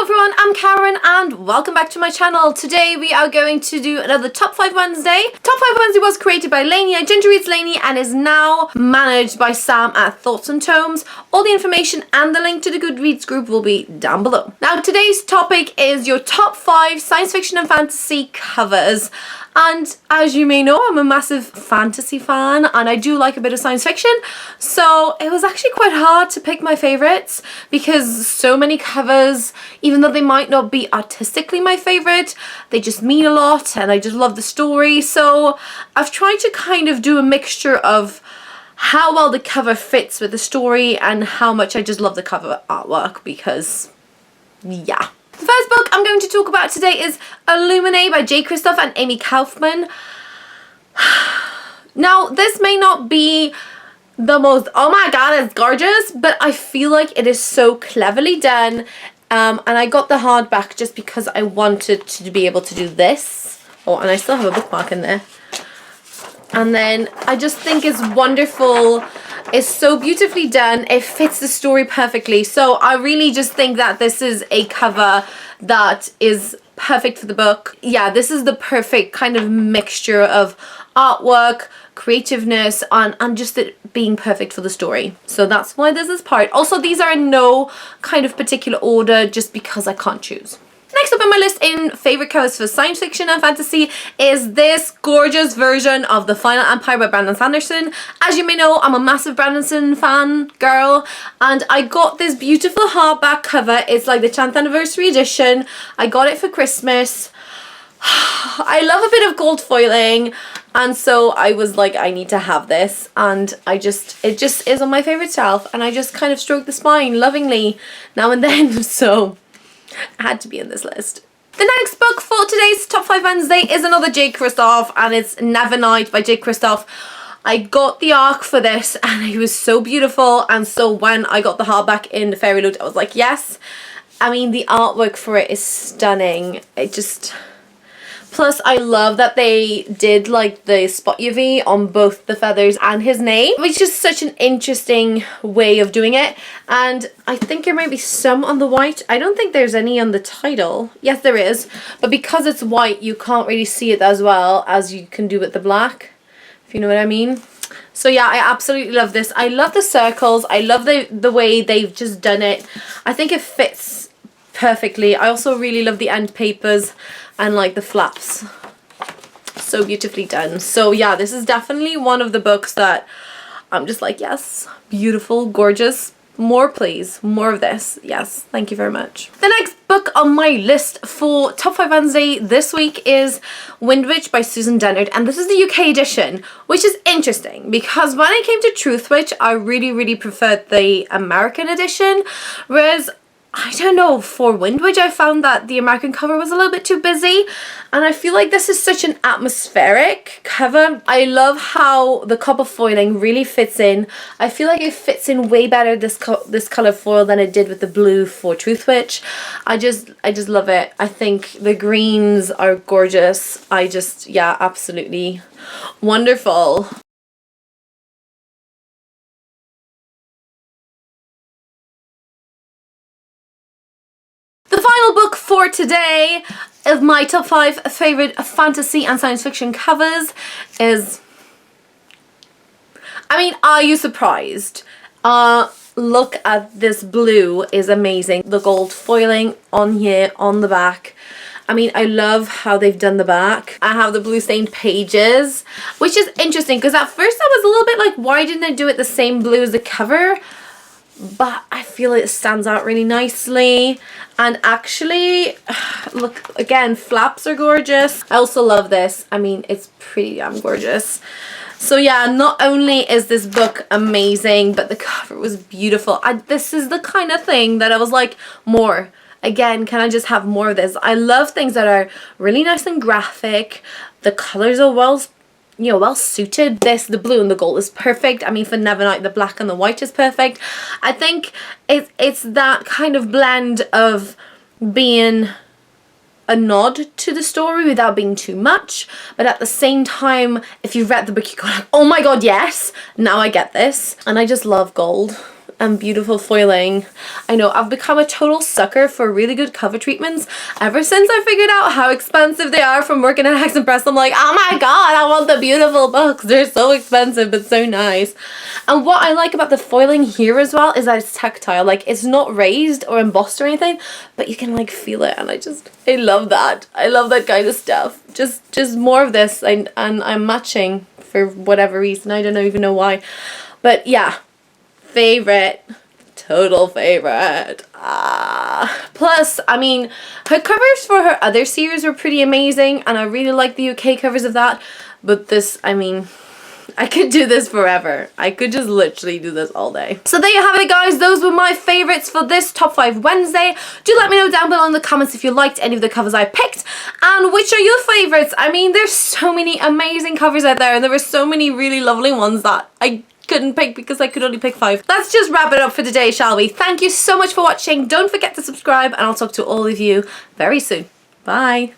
everyone, I'm Karen and welcome back to my channel. Today we are going to do another Top 5 Wednesday. Top 5 Wednesday was created by Lainey, Ginger Reads Lainey, and is now managed by Sam at ThoughtsOnTomes. All the information and the link to the Goodreads group will be down below. Now today's topic is your top 5 science fiction and fantasy covers. And as you may know, I'm a massive fantasy fan and I do like a bit of science fiction. So it was actually quite hard to pick my favorites because so many covers, even though they might not be artistically my favorite, they just mean a lot and I just love the story. So I've tried to kind of do a mixture of how well the cover fits with the story and how much I just love the cover artwork because, yeah. The first book I'm going to talk about today is Illuminae by J. Kristoff and Amy Kaufman. Now, this may not be the most, oh my god, it's gorgeous, but I feel like it is so cleverly done. And I got the hardback just because I wanted to be able to do this. Oh, and I still have a bookmark in there. And then I just think it's wonderful. It's so beautifully done. It fits the story perfectly. So I really just think that this is a cover that is perfect for the book. Yeah, this is the perfect kind of mixture of artwork, creativeness, and just it being perfect for the story. So that's why this is part. Also, these are in no kind of particular order just because I can't choose. Next up on my list in favorite covers for science fiction and fantasy is this gorgeous version of The Final Empire by Brandon Sanderson. As you may know, I'm a massive Brandon fan girl and I got this beautiful hardback cover. It's like the 10th anniversary edition. I got it for Christmas. I love a bit of gold foiling and so I was like, I need to have this, and it just is on my favorite shelf and I just kind of stroke the spine lovingly now and then, so I had to be in this list. The next book for today's Top 5 Wednesday is another J. Kristoff and it's Nevernight by J. Kristoff. I got the arc for this and it was so beautiful, and so when I got the hardback in the Fairy Loot I was like, yes. I mean, the artwork for it is stunning. It just... Plus, I love that they did like the spot UV on both the feathers and his name, which is such an interesting way of doing it. And I think there might be some on the white. I don't think there's any on the title. Yes, there is. But because it's white, you can't really see it as well as you can do with the black, if you know what I mean. So yeah, I absolutely love this. I love the circles. I love the way they've just done it. I think it fits perfectly. I also really love the end papers and like the flaps, so beautifully done. So yeah, this is definitely one of the books that I'm just like, yes, beautiful, gorgeous, more please, more of this, yes, thank you very much. The next book on my list for Top 5 Wednesday this week is Wind Witch by Susan Dennard, and this is the UK edition, which is interesting because when it came to Truth Witch, I really preferred the American edition, whereas I don't know, for Wind Witch I found that the American cover was a little bit too busy, and I feel like this is such an atmospheric cover. I love how the copper foiling really fits in. I feel like it fits in way better this color foil than it did with the blue for Truth Witch. I just love it. I think the greens are gorgeous. Yeah, absolutely wonderful. The final book for today of my top 5 favorite fantasy and science fiction covers is, I mean, are you surprised? Look at this blue, is amazing. The gold foiling on here, on the back. I mean, I love how they've done the back. I have the blue stained pages, which is interesting because at first I was a little bit like, why didn't I do it the same blue as the cover? But I feel it stands out really nicely. And actually, look, again, flaps are gorgeous. I also love this. I mean, it's pretty damn gorgeous. So yeah, not only is this book amazing, but the cover was beautiful. This is the kind of thing that I was like, more. Again, can I just have more of this? I love things that are really nice and graphic. The colors are well suited. The blue and the gold is perfect. I mean, for Nevernight, the black and the white is perfect. I think it's that kind of blend of being a nod to the story without being too much, but at the same time, if you've read the book, you go like, oh my god, yes, now I get this. And I just love gold. and beautiful foiling. I know, I've become a total sucker for really good cover treatments ever since I figured out how expensive they are from working at Hex and Press. I'm like, oh my god, I want the beautiful books. They're so expensive but so nice. And what I like about the foiling here as well is that it's tactile. Like, it's not raised or embossed or anything, but you can like feel it, and I love that. I love that kind of stuff. Just more of this, and I'm matching for whatever reason. I don't even know why. But yeah, favorite. Total favorite. Plus, I mean, her covers for her other series were pretty amazing, and I really like the UK covers of that. But this, I mean, I could do this forever. I could just literally do this all day. So there you have it, guys. Those were my favorites for this Top 5 Wednesday. Do let me know down below in the comments if you liked any of the covers I picked, and which are your favorites. I mean, there's so many amazing covers out there, and there were so many really lovely ones that I couldn't pick because I could only pick 5. Let's just wrap it up for today, shall we? Thank you so much for watching. Don't forget to subscribe, and I'll talk to all of you very soon. Bye.